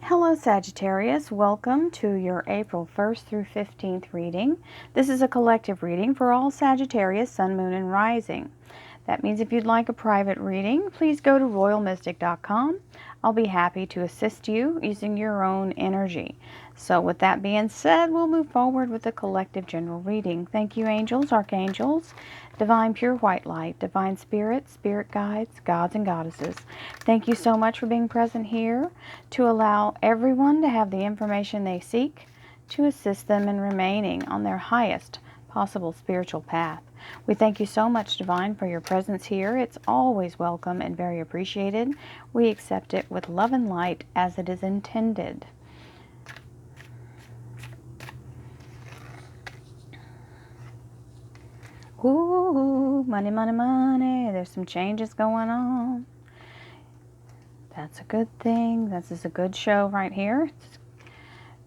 Hello Sagittarius, welcome to your April 1st through 15th reading. This is a collective reading for all Sagittarius, Sun, Moon, and Rising. That means if you'd like a private reading, please go to royalmystic.com. I'll be happy to assist you using your own energy. So with that being said, we'll move forward with the collective general reading. Thank you, angels, archangels, divine pure white light, divine spirit, spirit guides, gods and goddesses. Thank you so much for being present here to allow everyone to have the information they seek to assist them in remaining on their highest possible spiritual path. We thank you so much, Divine, for your presence here. It's always welcome and very appreciated. We accept it with love and light as it is intended. Ooh, money, money, money. There's some changes going on. That's a good thing. This is a good show right here.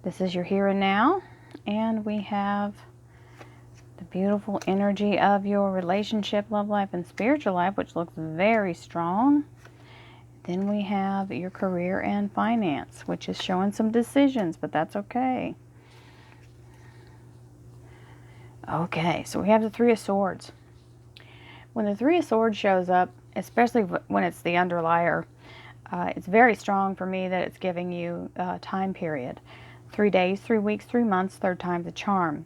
This is your here and now. And we have the beautiful energy of your relationship, love life, and spiritual life, which looks very strong. Then we have your career and finance, which is showing some decisions, but that's okay. Okay, so we have the Three of Swords. When the Three of Swords shows up, especially when it's the underlier, it's very strong for me that it's giving you a time period. 3 days, 3 weeks, 3 months, third time's a charm.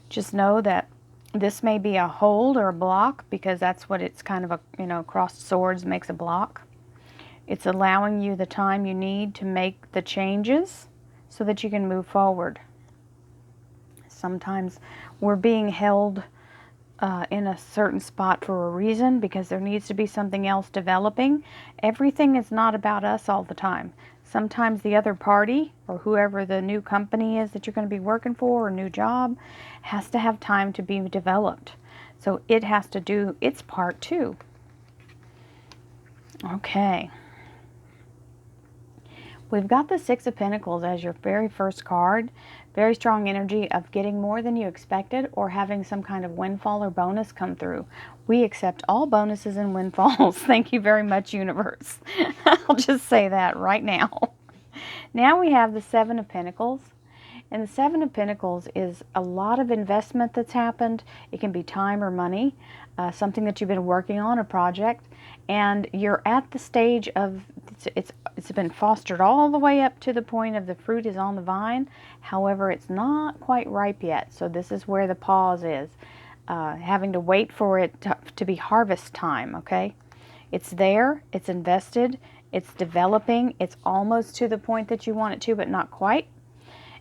Just know that this may be a hold or a block, because that's what it's kind of a, crossed swords makes a block. It's allowing you the time you need to make the changes so that you can move forward. Sometimes we're being held in a certain spot for a reason, because there needs to be something else developing. Everything is not about us all the time. Sometimes the other party, or whoever the new company is that you're going to be working for, or new job, has to have time to be developed. So it has to do its part too. Okay. We've got the Six of Pentacles as your very first card. Very strong energy of getting more than you expected, or having some kind of windfall or bonus come through. We accept all bonuses and windfalls. Thank you very much, universe. I'll just say that right now. Now we have the Seven of Pentacles. And the Seven of Pentacles is a lot of investment that's happened. It can be time or money, something that you've been working on, a project, and you're at the stage of it's been fostered all the way up to the point of the fruit is on the vine. However, it's not quite ripe yet. So this is where the pause is, having to wait for it to be harvest time, okay? It's there, it's invested, it's developing, it's almost to the point that you want it to, but not quite.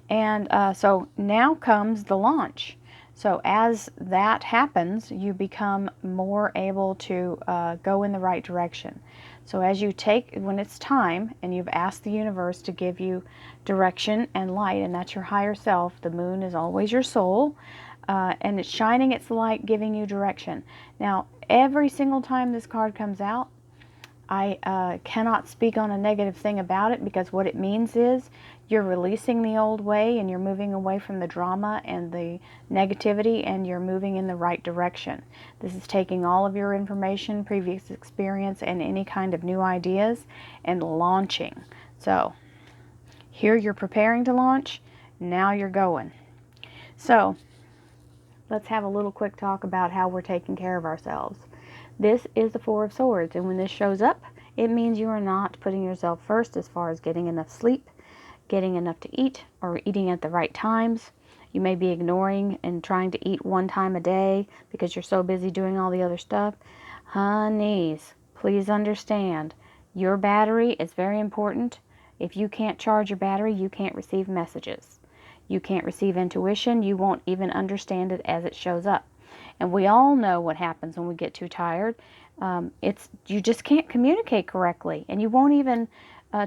And so now comes the launch. So as that happens, you become more able to go in the right direction. So as you when it's time, and you've asked the universe to give you direction and light, and that's your higher self. The moon is always your soul, and it's shining its light, giving you direction. Now, every single time this card comes out, I cannot speak on a negative thing about it, because what it means is you're releasing the old way, and you're moving away from the drama and the negativity, and you're moving in the right direction. This is taking all of your information, previous experience, and any kind of new ideas and launching. So here you're preparing to launch. Now you're going. So let's have a little quick talk about how we're taking care of ourselves. This is the Four of Swords, and when this shows up, it means you are not putting yourself first as far as getting enough sleep, getting enough to eat, or eating at the right times. You may be ignoring and trying to eat 1 time a day because you're so busy doing all the other stuff. Honeys, please understand, your battery is very important. If you can't charge your battery, you can't receive messages. You can't receive intuition. You won't even understand it as it shows up. And we all know what happens when we get too tired. You just can't communicate correctly, and you won't even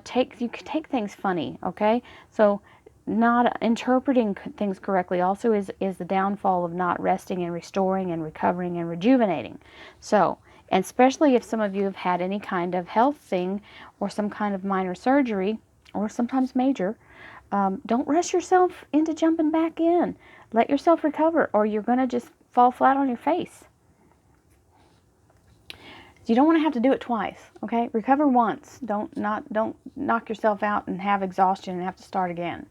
take things funny, okay? So not interpreting things correctly also is the downfall of not resting and restoring and recovering and rejuvenating. So, and especially if some of you have had any kind of health thing, or some kind of minor surgery, or sometimes major, don't rush yourself into jumping back in. Let yourself recover, or you're going to just fall flat on your face. You don't want to have to do it twice, okay? Recover once. Don't knock yourself out and have exhaustion and have to start again.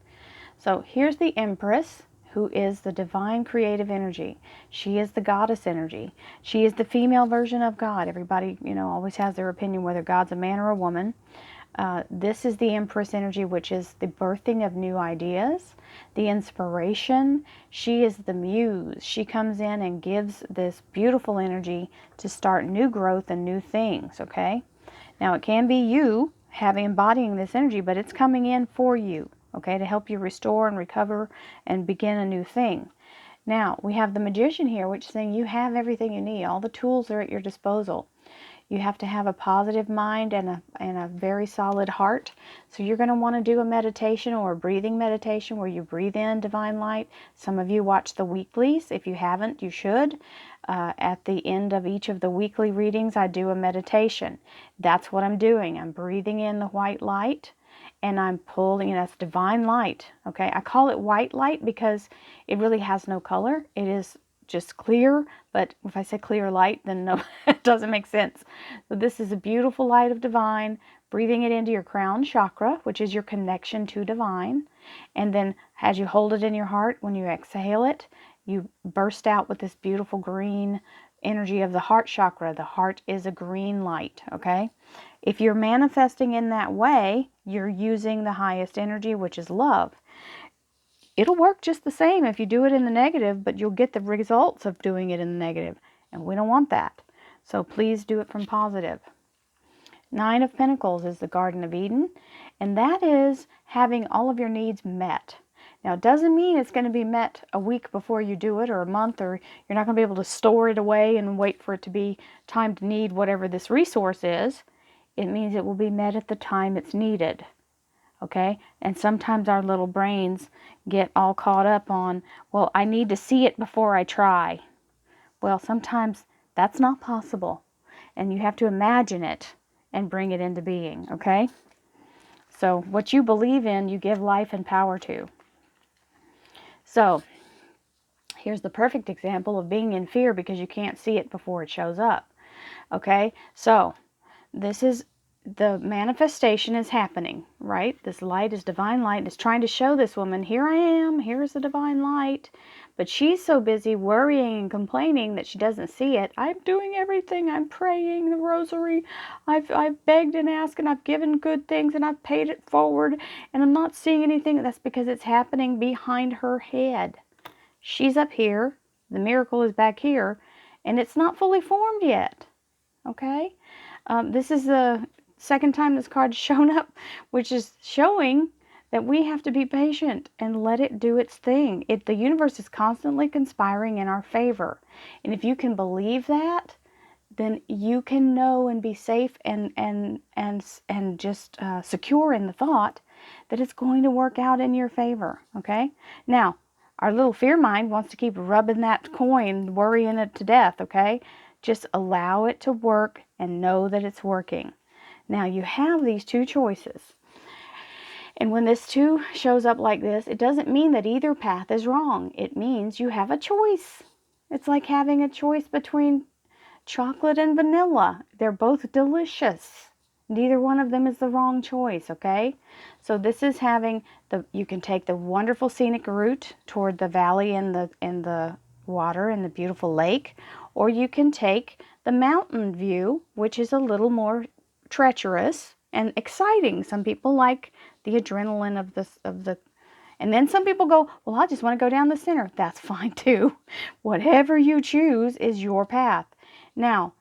So here's the Empress, who is the divine creative energy. She is the goddess energy. She is the female version of God. Everybody, always has their opinion whether God's a man or a woman. This is the Empress energy, which is the birthing of new ideas, the inspiration. She is the muse. She comes in and gives this beautiful energy to start new growth and new things, okay? Now, it can be you embodying this energy, but it's coming in for you, okay, to help you restore and recover and begin a new thing. Now, we have the Magician here, which is saying you have everything you need. All the tools are at your disposal. You have to have a positive mind and a very solid heart. So you're going to want to do a meditation or a breathing meditation where you breathe in divine light. Some of you watch the weeklies. If you haven't, you should. At the end of each of the weekly readings, I do a meditation. That's what I'm doing. I'm breathing in the white light and I'm pulling, that's divine light. Okay, I call it white light because it really has no color. It is just clear, but if I say clear light, then no, it doesn't make sense. So this is a beautiful light of divine, breathing it into your crown chakra, which is your connection to divine. And then as you hold it in your heart, when you exhale it, you burst out with this beautiful green energy of the heart chakra. The heart is a green light, okay? If you're manifesting in that way, you're using the highest energy, which is love. It'll work just the same if you do it in the negative, but you'll get the results of doing it in the negative. And we don't want that. So please do it from positive. 9 of Pentacles is the Garden of Eden. And that is having all of your needs met. Now, it doesn't mean it's going to be met a week before you do it or a month, or you're not going to be able to store it away and wait for it to be time to need whatever this resource is. It means it will be met at the time it's needed. Okay? And sometimes our little brains get all caught up on, well, I need to see it before I try. Well, sometimes that's not possible. And you have to imagine it and bring it into being, okay? So what you believe in, you give life and power to. So here's the perfect example of being in fear because you can't see it before it shows up. Okay? So this is the manifestation is happening, right? This light is divine light. It's trying to show this woman, here I am, here's the divine light. But she's so busy worrying and complaining that she doesn't see it. I'm doing everything. I'm praying the rosary. I've begged and asked and I've given good things and I've paid it forward and I'm not seeing anything. That's because it's happening behind her head. She's up here. The miracle is back here and it's not fully formed yet. Okay? This is the second time this card's shown up, which is showing that we have to be patient and let it do its thing. The universe is constantly conspiring in our favor. And if you can believe that, then you can know and be safe and just secure in the thought that it's going to work out in your favor, okay? Now, our little fear mind wants to keep rubbing that coin, worrying it to death, okay? Just allow it to work and know that it's working. Now, you have these two choices. And when this 2 shows up like this, it doesn't mean that either path is wrong. It means you have a choice. It's like having a choice between chocolate and vanilla. They're both delicious. Neither one of them is the wrong choice, okay? So this is having you can take the wonderful scenic route toward the valley and the water and the beautiful lake, or you can take the mountain view, which is a little more treacherous and exciting. Some people like the adrenaline of the and then some people go, well, I just want to go down the center. That's fine too. Whatever you choose is your path. Now,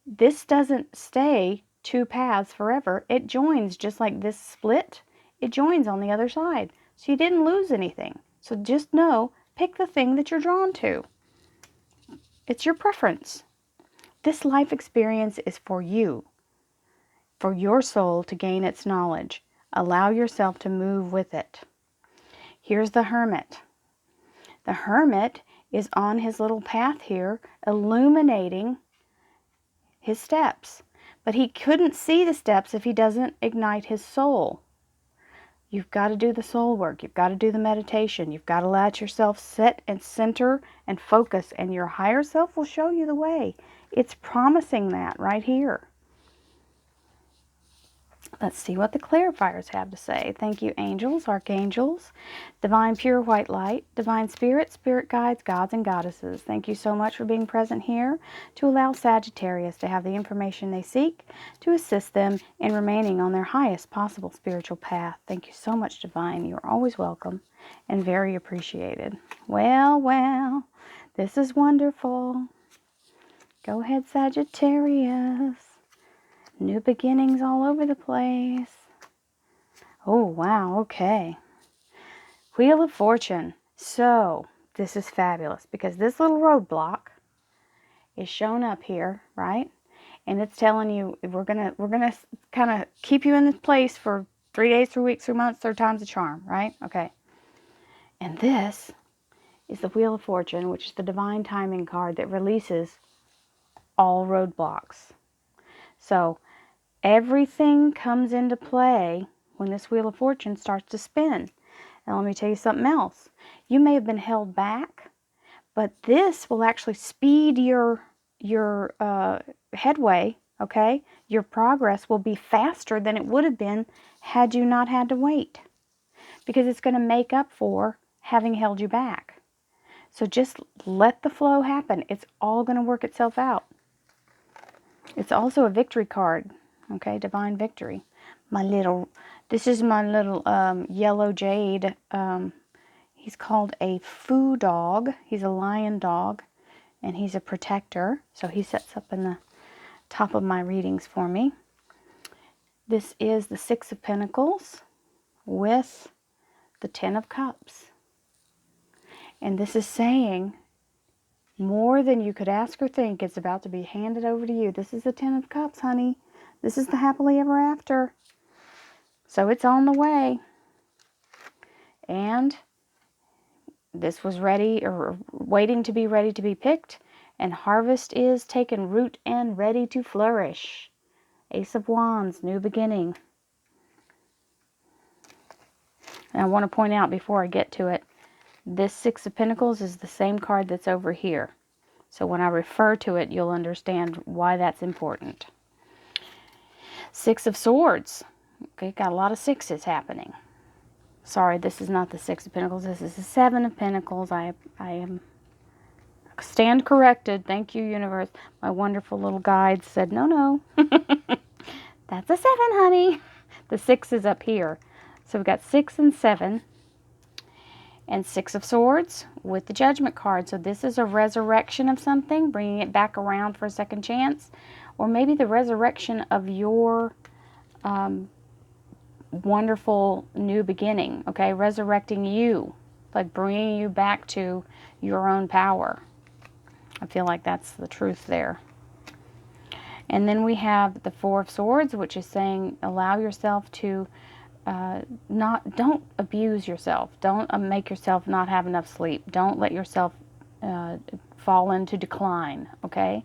this doesn't stay 2 paths forever. It joins just like this split. It joins on the other side. So you didn't lose anything. So just know, pick the thing that you're drawn to. It's your preference. This life experience is for you, for your soul to gain its knowledge. Allow yourself to move with it. Here's the Hermit. The Hermit is on his little path here, illuminating his steps. But he couldn't see the steps if he doesn't ignite his soul. You've got to do the soul work. You've got to do the meditation. You've got to let yourself sit and center and focus, and your higher self will show you the way. It's promising that right here. Let's see what the clarifiers have to say. Thank you, angels, archangels, divine pure white light, divine spirit, spirit guides, gods and goddesses. Thank you so much for being present here to allow Sagittarius to have the information they seek to assist them in remaining on their highest possible spiritual path. Thank you so much, divine. You are always welcome and very appreciated. Well, well, this is wonderful. Go ahead, Sagittarius. New beginnings all over the place. Oh, wow, okay. Wheel of Fortune. So, this is fabulous because this little roadblock is shown up here, right? And it's telling you we're gonna kind of keep you in this place for 3 days, 3 weeks, 3 months, 3 times the charm, right? Okay. And this is the Wheel of Fortune, which is the divine timing card that releases all roadblocks. So, everything comes into play when this Wheel of Fortune starts to spin. Now let me tell you something else. You may have been held back, but this will actually speed your headway, okay? Your progress will be faster than it would have been had you not had to wait, because it's going to make up for having held you back. So just let the flow happen. It's all going to work itself out. It's also a victory card. Okay, divine victory. This is my little yellow jade. He's called a foo dog. He's a lion dog, and he's a protector. So he sets up in the top of my readings for me. This is the Six of Pentacles with the Ten of Cups. And this is saying more than you could ask or think. It's about to be handed over to you. This is the Ten of Cups, honey. This is the happily ever after. So it's on the way. And this was ready or waiting to be ready to be picked. And harvest is taken root and ready to flourish. Ace of Wands, new beginning. And I want to point out before I get to it, this Six of Pentacles is the same card that's over here. So when I refer to it, you'll understand why that's important. Six of Swords. Okay, got a lot of sixes happening. Sorry, this is not the Six of Pentacles. This is the Seven of Pentacles. I am stand corrected. Thank you, universe. My wonderful little guide said, no. That's a 7, honey. The 6 is up here. So we've got 6 and 7. And Six of Swords with the Judgment card. So this is a resurrection of something, bringing it back around for a second chance. Or maybe the resurrection of your wonderful new beginning, okay? Resurrecting you, like bringing you back to your own power. I feel like that's the truth there. And then we have the Four of Swords, which is saying allow yourself to don't abuse yourself. Don't make yourself not have enough sleep. Don't let yourself fall into decline, okay?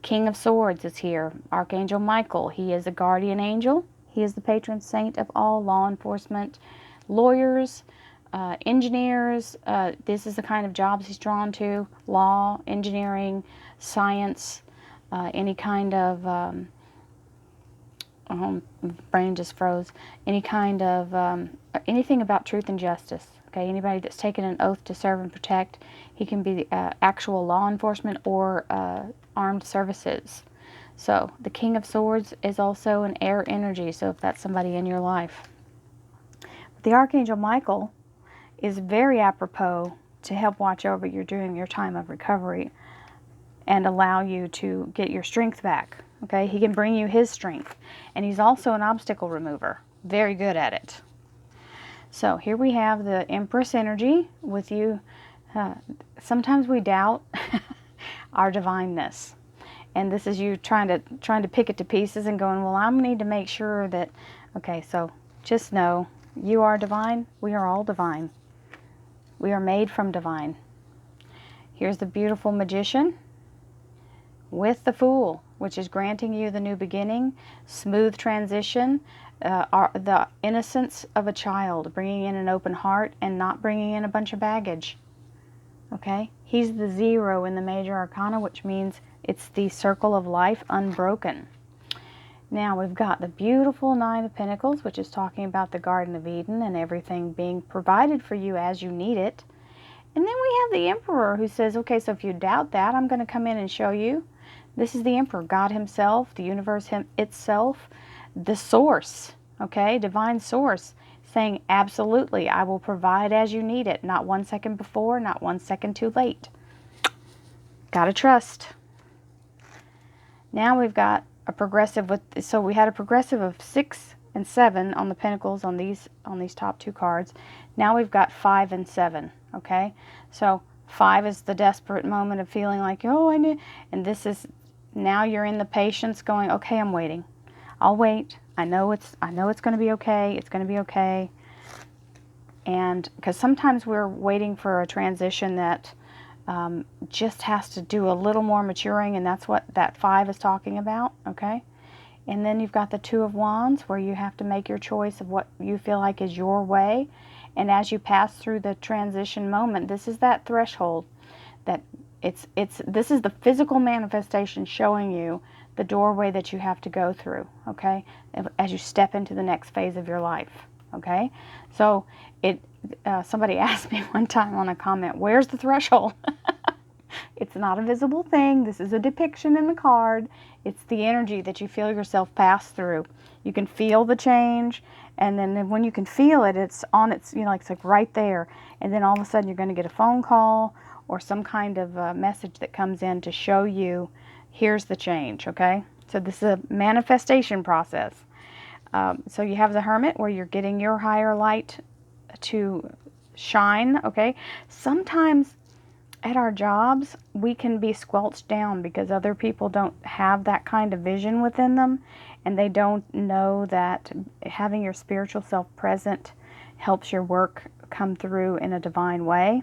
King of Swords is here. Archangel Michael. He is a guardian angel. He is the patron saint of all law enforcement, lawyers, engineers. This is the kind of jobs he's drawn to. Law, engineering, science, any kind of, brain just froze, any kind of, anything about truth and justice. Okay, anybody that's taken an oath to serve and protect. He can be the actual law enforcement or armed services. So the King of Swords is also an air energy, so if that's somebody in your life. But the Archangel Michael is very apropos to help watch over you during your time of recovery and allow you to get your strength back. Okay, he can bring you his strength. And he's also an obstacle remover. Very good at it. So here we have the Empress Energy with you. Sometimes we doubt our divineness. And this is you trying to pick it to pieces and going, well, I need to make sure that, okay, so just know you are divine. We are all divine. We are made from divine. Here's the beautiful Magician with the Fool, which is granting you the new beginning, smooth transition, the innocence of a child, bringing in an open heart and not bringing in a bunch of baggage. Okay? He's the 0 in the major arcana, which means it's the circle of life unbroken. Now we've got the beautiful Nine of Pentacles, which is talking about the Garden of Eden and everything being provided for you as you need it. And then we have the Emperor, who says, okay, so if you doubt that, I'm going to come in and show you. This is the Emperor, God himself, the universe itself, the source, okay, divine source, saying, absolutely, I will provide as you need it. Not 1 second before, not 1 second too late. Gotta trust. Now we've got a progressive so we had a progressive of 6 and 7 on the Pentacles on these top two cards. Now we've got 5 and 7, okay? So 5 is the desperate moment of feeling like, oh, I need, and this is, now you're in the patience going, okay, I'm waiting. I'll wait. I know it's going to be okay. It's going to be okay. And because sometimes we're waiting for a transition that just has to do a little more maturing, and that's what that 5 is talking about, okay? And then you've got the Two of Wands, where you have to make your choice of what you feel like is your way. And as you pass through the transition moment, this is that threshold that this is the physical manifestation showing you the doorway that you have to go through, okay, as you step into the next phase of your life, okay? So somebody asked me one time on a comment, where's the threshold? It's not a visible thing. This is a depiction in the card. It's the energy that you feel yourself pass through. You can feel the change, and then when you can feel it, it's on its, it's like right there. And then all of a sudden you're going to get a phone call or some kind of message that comes in to show you, here's the change, okay? So this is a manifestation process. So you have the Hermit, where you're getting your higher light to shine, okay? Sometimes at our jobs, we can be squelched down because other people don't have that kind of vision within them, and they don't know that having your spiritual self present helps your work come through in a divine way.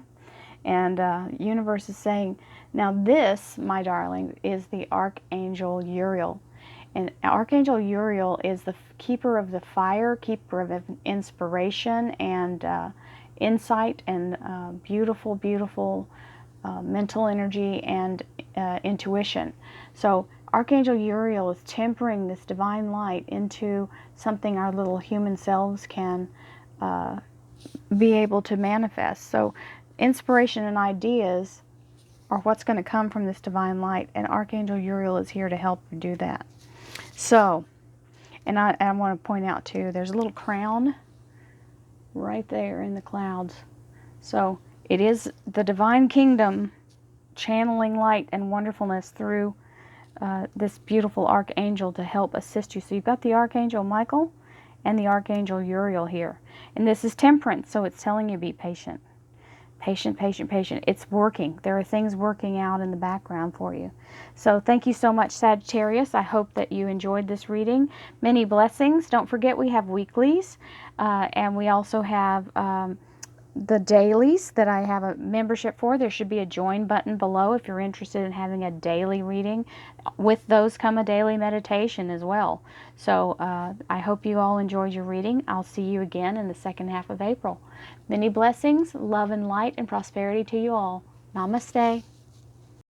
And universe is saying, now this, my darling, is the Archangel Uriel. And Archangel Uriel is the keeper of the fire, keeper of inspiration and insight and beautiful, beautiful mental energy and intuition. So Archangel Uriel is tempering this divine light into something our little human selves can be able to manifest. So inspiration and ideas are what's going to come from this divine light, and Archangel Uriel is here to help you do that. So, and I want to point out too, there's a little crown right there in the clouds. So it is the divine kingdom channeling light and wonderfulness through this beautiful archangel to help assist you. So you've got the Archangel Michael and the Archangel Uriel here. And this is temperance, so it's telling you be patient. Patient, patient, patient. It's working. There are things working out in the background for you. So thank you so much, Sagittarius. I hope that you enjoyed this reading. Many blessings. Don't forget we have weeklies, and we also have the dailies that I have a membership for. There should be a join button below if you're interested in having a daily reading. With those come a daily meditation as well. So I hope you all enjoyed your reading. I'll see you again in the second half of April. Many blessings, love and light and prosperity to you all. Namaste.